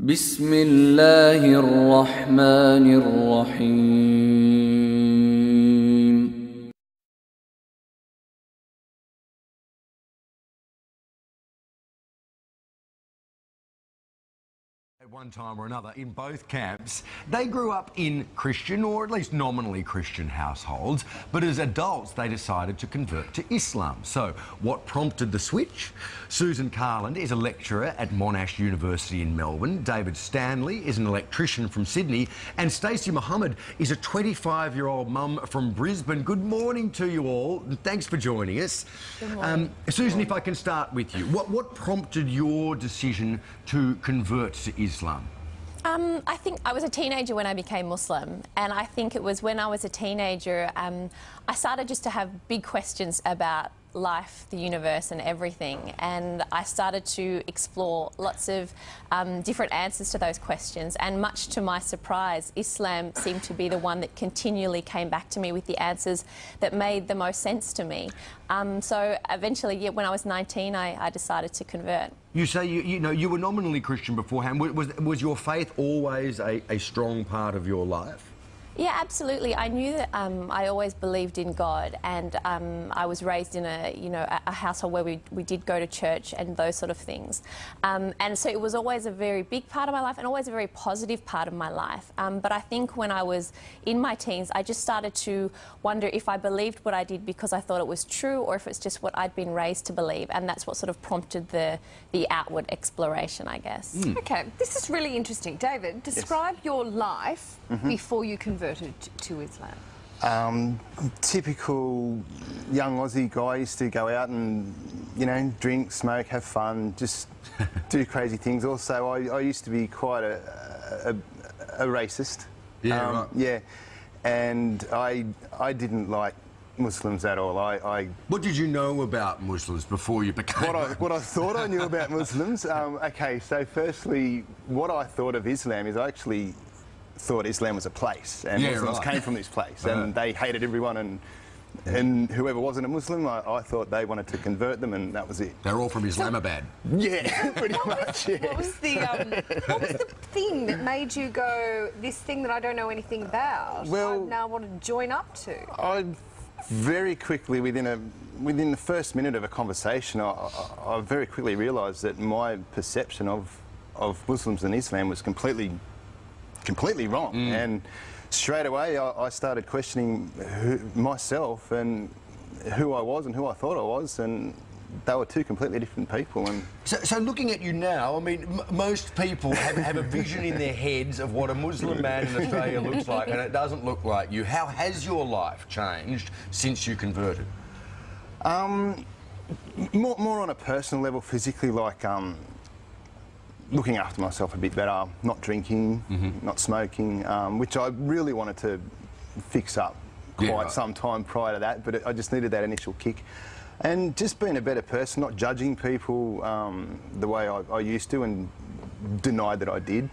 بسم الله الرحمن الرحيم. At one time or another, in both camps, they grew up in Christian, or at least nominally Christian households, but as adults they decided to convert to Islam. So, what prompted the switch? Susan Carland is a lecturer at Monash University in Melbourne, David Stanley is an electrician from Sydney, and Stacey Mohammed is a 25-year-old mum from Brisbane. Good morning to you all, and thanks for joining us. Good morning. Susan, if I can start with you, what prompted your decision to convert to Islam? I think I was a teenager when I became Muslim, and I think it was when I was a teenager I started just to have big questions about life, the universe and everything, and I started to explore lots of different answers to those questions, and much to my surprise, Islam seemed to be the one that continually came back to me with the answers that made the most sense to me. So eventually, yeah, when I was 19, I decided to convert. You say you were nominally Christian beforehand. Was your faith always a strong part of your life? Yeah, absolutely. I knew that I always believed in God, and I was raised in a household where we did go to church and those sort of things. And so it was always a very big part of my life and always a very positive part of my life. But I think when I was in my teens, I just started to wonder if I believed what I did because I thought it was true, or if it's just what I'd been raised to believe. And that's what sort of prompted the outward exploration, I guess. Mm. Okay, this is really interesting. David, describe your life before you converted to Islam. Typical young Aussie guy. Used to go out and, drink, smoke, have fun, just do crazy things. Also, I used to be quite a racist. Yeah, right. Yeah, and I didn't like Muslims at all. What did you know about Muslims before you became what I thought I knew about Muslims? Okay, so firstly, what I thought of Islam is I actually thought Islam was a place, and Muslims came from this place, and they hated everyone, and whoever wasn't a Muslim, I thought they wanted to convert them, and that was it. They're all from Islamabad. Yeah, pretty much. Yeah. What was the thing that made you go, this thing that I don't know anything about, Well, I now want to join up to? I very quickly, within the first minute of a conversation, I very quickly realised that my perception of Muslims and Islam was completely wrong, and straight away I started questioning myself and who I was and who I thought I was, and they were two completely different people. And so looking at you now, I mean, most people have a vision in their heads of what a Muslim man in Australia looks like, and it doesn't look like you. How has your life changed since you converted? More on a personal level, physically, like looking after myself a bit better, not drinking, not smoking, which I really wanted to fix up quite some time prior to that, but I just needed that initial kick. And just being a better person, not judging people the way I used to, and denied that I did.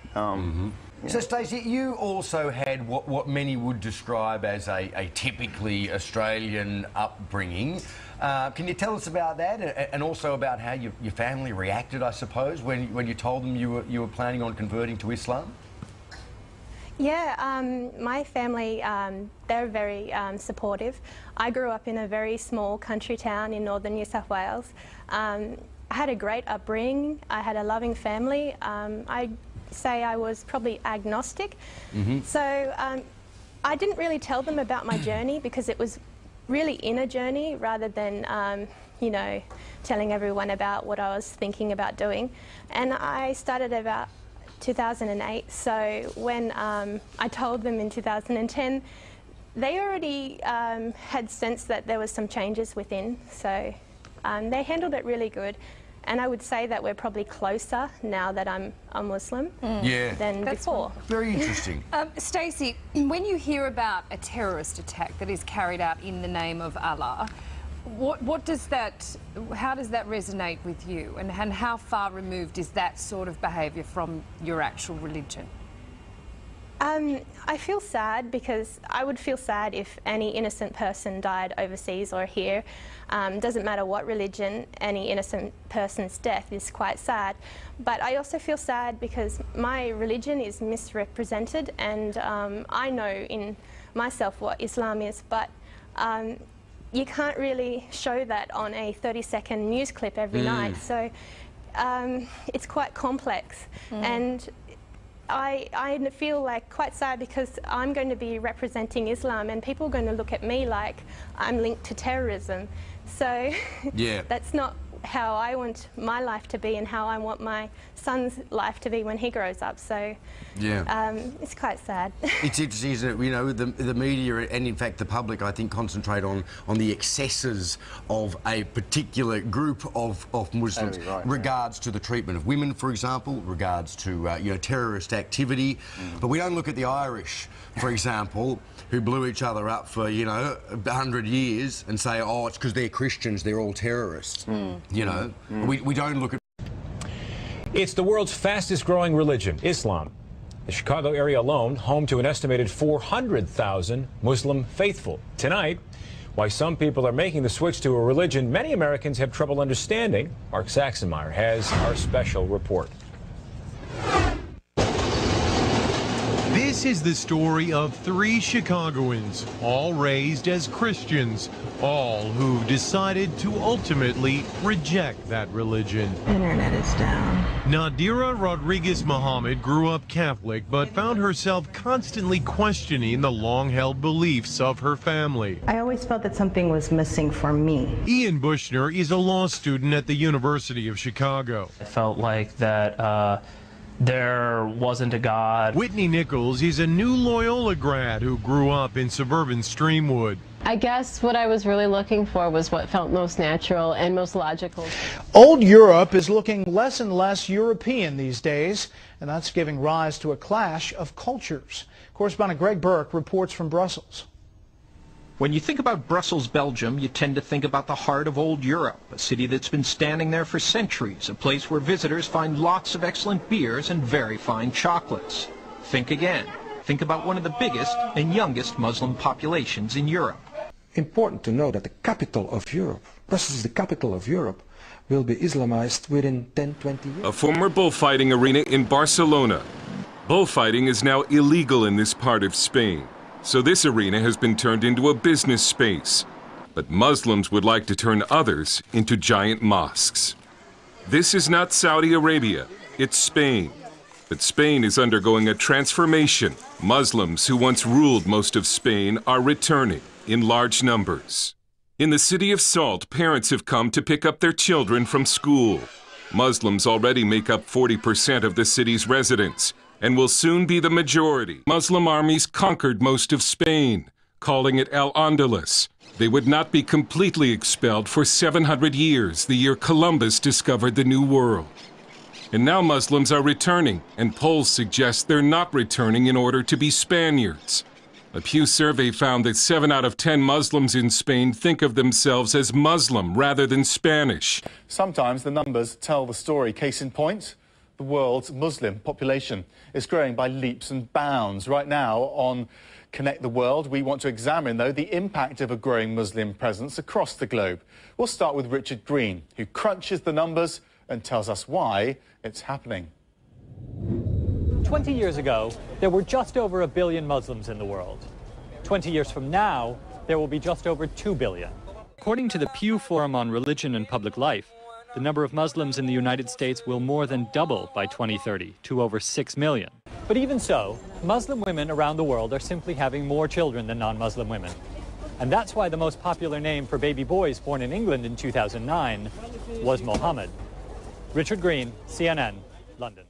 So, Stacey, you also had what many would describe as a typically Australian upbringing. Can you tell us about that, and also about how your family reacted, I suppose, when you told them you were planning on converting to Islam? Yeah, my family, they're very supportive. I grew up in a very small country town in northern New South Wales. I had a great upbringing. I had a loving family. I'd say I was probably agnostic. So I didn't really tell them about my journey, because it was really inner journey rather than, telling everyone about what I was thinking about doing. And I started about 2008, so when I told them in 2010, they already had sensed that there was some changes within, so they handled it really good. And I would say that we're probably closer now that I'm a Muslim than before. Very interesting. Stacey, when you hear about a terrorist attack that is carried out in the name of Allah, how does that resonate with you, and how far removed is that sort of behaviour from your actual religion? I feel sad because I would feel sad if any innocent person died overseas or here. Doesn't matter what religion, any innocent person's death is quite sad. But I also feel sad because my religion is misrepresented, and I know in myself what Islam is, but you can't really show that on a 30-second news clip every night. So it's quite complex. And I feel like quite sad because I'm going to be representing Islam and people are going to look at me like I'm linked to terrorism. So that's not how I want my life to be and how I want my son's life to be when he grows up. So it's quite sad. It's interesting, isn't it? You know, the media and in fact the public, I think, concentrate on the excesses of a particular group of Muslims, regards to the treatment of women, for example, regards to you know, terrorist activity. But we don't look at the Irish, for example, who blew each other up for, you know, 100 years and say, oh, it's because they're Christians, they're all terrorists. You know, we don't look at... It's the world's fastest growing religion, Islam. The Chicago area alone, home to an estimated 400,000 Muslim faithful. Tonight, why some people are making the switch to a religion many Americans have trouble understanding. Mark Saxenmeyer has our special report. This is the story of 3 Chicagoans, all raised as Christians, all who decided to ultimately reject that religion. Internet is down. Nadira Rodriguez Muhammad grew up Catholic, but found herself constantly questioning the long-held beliefs of her family. I always felt that something was missing for me. Ian Bushner is a law student at the University of Chicago. I felt like that there wasn't a God. Whitney Nichols is a new Loyola grad who grew up in suburban Streamwood. I guess what I was really looking for was what felt most natural and most logical. Old Europe is looking less and less European these days, and that's giving rise to a clash of cultures. Correspondent Greg Burke reports from Brussels. When you think about Brussels, Belgium, you tend to think about the heart of old Europe, a city that's been standing there for centuries, a place where visitors find lots of excellent beers and very fine chocolates. Think again. Think about one of the biggest and youngest Muslim populations in Europe. Important to know that the capital of Europe, Brussels is the capital of Europe, will be Islamized within 10-20 years. A former bullfighting arena in Barcelona. Bullfighting is now illegal in this part of Spain. So this arena has been turned into a business space. But Muslims would like to turn others into giant mosques. This is not Saudi Arabia, it's Spain. But Spain is undergoing a transformation. Muslims who once ruled most of Spain are returning in large numbers. In the city of Salt, parents have come to pick up their children from school. Muslims already make up 40% of the city's residents, and will soon be the majority. Muslim armies conquered most of Spain, calling it Al-Andalus. They would not be completely expelled for 700 years, the year Columbus discovered the New World. And now Muslims are returning, and polls suggest they're not returning in order to be Spaniards. A Pew survey found that 7 out of 10 Muslims in Spain think of themselves as Muslim rather than Spanish. Sometimes the numbers tell the story. Case in point, the world's Muslim population is growing by leaps and bounds. Right now on Connect the World, we want to examine, though, the impact of a growing Muslim presence across the globe. We'll start with Richard Green, who crunches the numbers and tells us why it's happening. 20 years ago, there were just over 1 billion Muslims in the world. 20 years from now, there will be just over 2 billion. According to the Pew Forum on Religion and Public Life, the number of Muslims in the United States will more than double by 2030 to over 6 million. But even so, Muslim women around the world are simply having more children than non-Muslim women. And that's why the most popular name for baby boys born in England in 2009 was Mohammed. Richard Green, CNN, London.